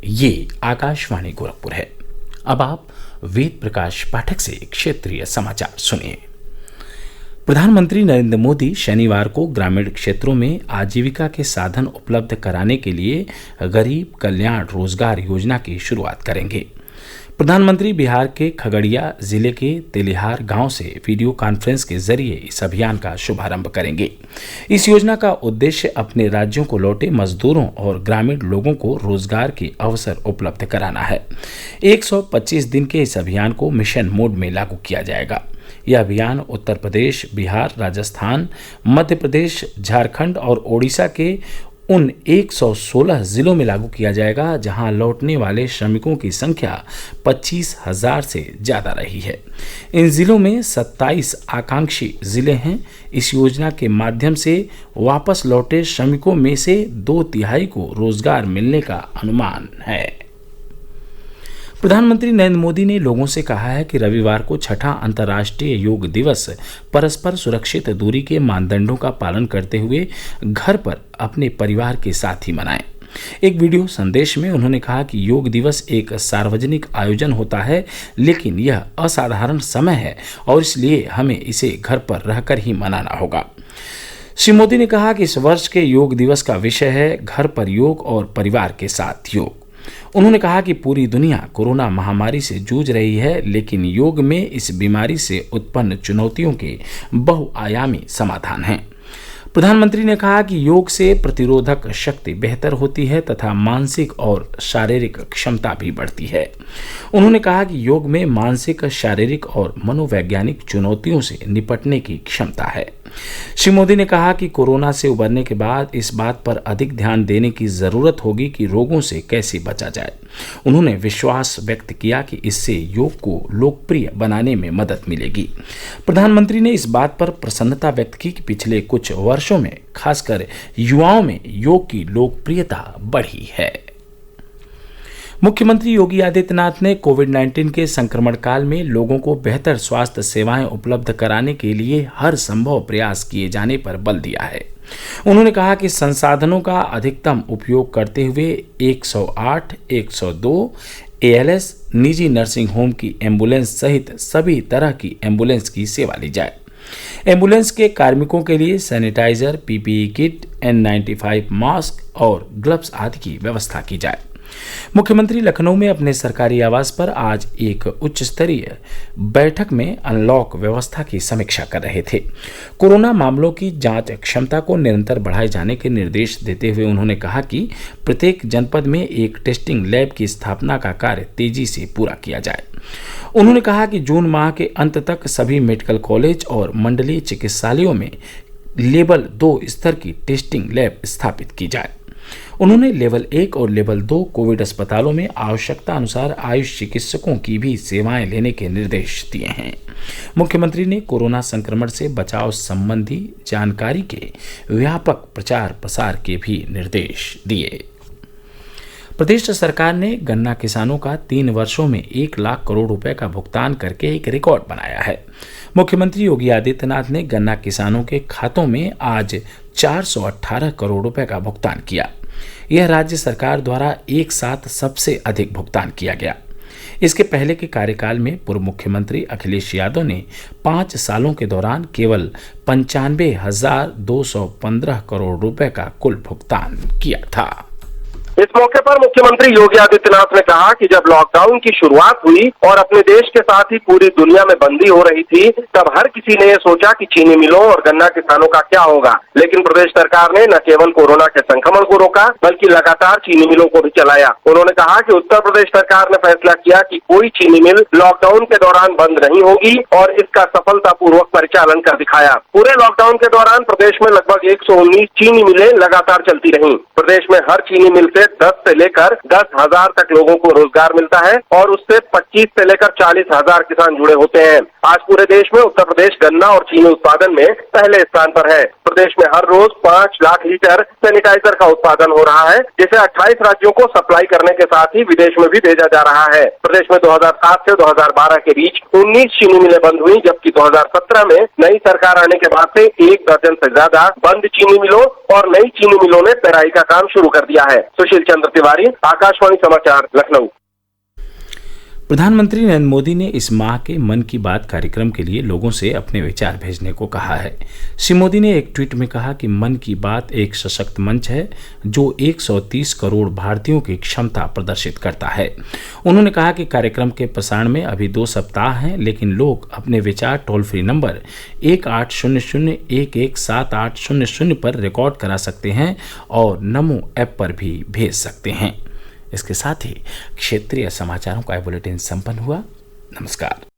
ये आकाशवाणी गोरखपुर है। अब आप वेद प्रकाश पाठक से क्षेत्रीय समाचार सुनिए। प्रधानमंत्री नरेंद्र मोदी शनिवार को ग्रामीण क्षेत्रों में आजीविका के साधन उपलब्ध कराने के लिए गरीब कल्याण रोजगार योजना की शुरुआत करेंगे। प्रधानमंत्री बिहार के खगड़िया जिले के तेलिहार गांव से वीडियो कॉन्फ्रेंस के जरिए इस अभियान का शुभारंभ करेंगे। इस योजना का उद्देश्य अपने राज्यों को लौटे मजदूरों और ग्रामीण लोगों को रोजगार के अवसर उपलब्ध कराना है। 125 दिन के इस अभियान को मिशन मोड में लागू किया जाएगा। यह अभियान उत्तर प्रदेश, बिहार, राजस्थान, मध्य प्रदेश, झारखंड और ओडिशा के उन 116 जिलों में लागू किया जाएगा जहां लौटने वाले श्रमिकों की संख्या 25,000 से ज़्यादा रही है। इन जिलों में 27 आकांक्षी जिले हैं। इस योजना के माध्यम से वापस लौटे श्रमिकों में से 2/3 को रोजगार मिलने का अनुमान है। प्रधानमंत्री नरेंद्र मोदी ने लोगों से कहा है कि रविवार को छठा अंतर्राष्ट्रीय योग दिवस परस्पर सुरक्षित दूरी के मानदंडों का पालन करते हुए घर पर अपने परिवार के साथ ही मनाएं। एक वीडियो संदेश में उन्होंने कहा कि योग दिवस एक सार्वजनिक आयोजन होता है, लेकिन यह असाधारण समय है और इसलिए हमें इसे घर पर रहकर ही मनाना होगा। श्री मोदी ने कहा कि इस वर्ष के योग दिवस का विषय है घर पर योग और परिवार के साथ योग। उन्होंने कहा कि पूरी दुनिया कोरोना महामारी से जूझ रही है, लेकिन योग में इस बीमारी से उत्पन्न चुनौतियों के बहुआयामी समाधान हैं। प्रधानमंत्री ने कहा कि योग से प्रतिरोधक शक्ति बेहतर होती है तथा मानसिक और शारीरिक क्षमता भी बढ़ती है। उन्होंने कहा कि योग में मानसिक, शारीरिक और मनोवैज्ञानिक चुनौतियों से निपटने की क्षमता है। श्री मोदी ने कहा कि कोरोना से उबरने के बाद इस बात पर अधिक ध्यान देने की जरूरत होगी कि रोगों से कैसे बचा जाए। उन्होंने विश्वास व्यक्त किया कि इससे योग को लोकप्रिय बनाने में मदद मिलेगी। प्रधानमंत्री ने इस बात पर प्रसन्नता व्यक्त की कि पिछले कुछ वर्षों में खासकर युवाओं में योग की लोकप्रियता बढ़ी है। मुख्यमंत्री योगी आदित्यनाथ ने कोविड-19 के संक्रमण काल में लोगों को बेहतर स्वास्थ्य सेवाएं उपलब्ध कराने के लिए हर संभव प्रयास किए जाने पर बल दिया है। उन्होंने कहा कि संसाधनों का अधिकतम उपयोग करते हुए 108, 102 ALS, निजी नर्सिंग होम की एम्बुलेंस सहित सभी तरह की एम्बुलेंस की सेवा ली जाए। एम्बुलेंस के कार्मिकों के लिए sanitiser, PPE kit, N95 mask और ग्लव्स आदि की व्यवस्था की जाए। मुख्यमंत्री लखनऊ में अपने सरकारी आवास पर आज एक उच्च स्तरीय बैठक में अनलॉक व्यवस्था की समीक्षा कर रहे थे। कोरोना मामलों की जांच क्षमता को निरंतर बढ़ाए जाने के निर्देश देते हुए उन्होंने कहा कि प्रत्येक जनपद में एक टेस्टिंग लैब की स्थापना का कार्य तेजी से पूरा किया जाए। उन्होंने कहा कि जून माह के अंत तक सभी मेडिकल कॉलेज और मंडलीय चिकित्सालयों में लेवल 2 स्तर की टेस्टिंग लैब स्थापित की जाए। उन्होंने लेवल 1 और लेवल 2 कोविड अस्पतालों में आवश्यकता अनुसार आयुष चिकित्सकों की भी सेवाएं लेने के निर्देश दिए हैं। मुख्यमंत्री ने कोरोना संक्रमण से बचाव संबंधी जानकारी के व्यापक प्रचार प्रसार के भी निर्देश दिए। प्रदेश सरकार ने गन्ना किसानों का 3 वर्षों में 1 लाख करोड़ रुपए का भुगतान करके एक रिकॉर्ड बनाया है। मुख्यमंत्री योगी आदित्यनाथ ने गन्ना किसानों के खातों में आज 418 करोड़ रुपए का भुगतान किया। यह राज्य सरकार द्वारा एक साथ सबसे अधिक भुगतान किया गया। इसके पहले के कार्यकाल में पूर्व मुख्यमंत्री अखिलेश यादव ने 5 सालों के दौरान केवल 95,215 करोड़ रुपए का कुल भुगतान किया था। इस मौके पर मुख्यमंत्री योगी आदित्यनाथ ने कहा कि जब लॉकडाउन की शुरुआत हुई और अपने देश के साथ ही पूरी दुनिया में बंदी हो रही थी, तब हर किसी ने ये सोचा कि चीनी मिलों और गन्ना किसानों का क्या होगा। लेकिन प्रदेश सरकार ने न केवल कोरोना के संक्रमण को रोका, बल्कि लगातार चीनी मिलों को भी चलाया। उन्होंने कहा कि उत्तर प्रदेश सरकार ने फैसला किया कि कोई चीनी मिल लॉकडाउन के दौरान बंद नहीं होगी और इसका सफलतापूर्वक परिचालन कर दिखाया। पूरे लॉकडाउन के दौरान प्रदेश में लगभग 119 चीनी मिलें लगातार चलती रहीं। प्रदेश में हर चीनी मिल से 10 से लेकर 10,000 तक लोगों को रोजगार मिलता है और उससे 25 से लेकर 40,000 किसान जुड़े होते हैं। आज पूरे देश में उत्तर प्रदेश गन्ना और चीनी उत्पादन में पहले स्थान पर है। प्रदेश में हर रोज 5 लाख लीटर सैनिटाइजर का उत्पादन हो रहा है, जिसे 28 राज्यों को सप्लाई करने के साथ ही विदेश में भी भेजा जा रहा है। प्रदेश में 2007 से 2012 के बीच 19 चीनी मिलें बंद हुई, जबकि 2017 में नई सरकार आने के बाद से 1 दर्जन से ज्यादा बंद चीनी मिलों और नई चीनी मिलों ने पेराई का काम शुरू कर दिया है। सुशील सुशील चंद्र तिवारी, आकाशवाणी समाचार, लखनऊ। प्रधानमंत्री नरेंद्र मोदी ने इस माह के मन की बात कार्यक्रम के लिए लोगों से अपने विचार भेजने को कहा है। श्री मोदी ने एक ट्वीट में कहा कि मन की बात एक सशक्त मंच है जो 130 करोड़ भारतीयों की क्षमता प्रदर्शित करता है। उन्होंने कहा कि कार्यक्रम के प्रसारण में अभी 2 सप्ताह हैं, लेकिन लोग अपने विचार टोल फ्री नंबर 1800-117800 पर रिकॉर्ड करा सकते हैं और नमो ऐप पर भी भेज सकते हैं। इसके साथ ही क्षेत्रीय समाचारों का बुलेटिन संपन्न हुआ। नमस्कार।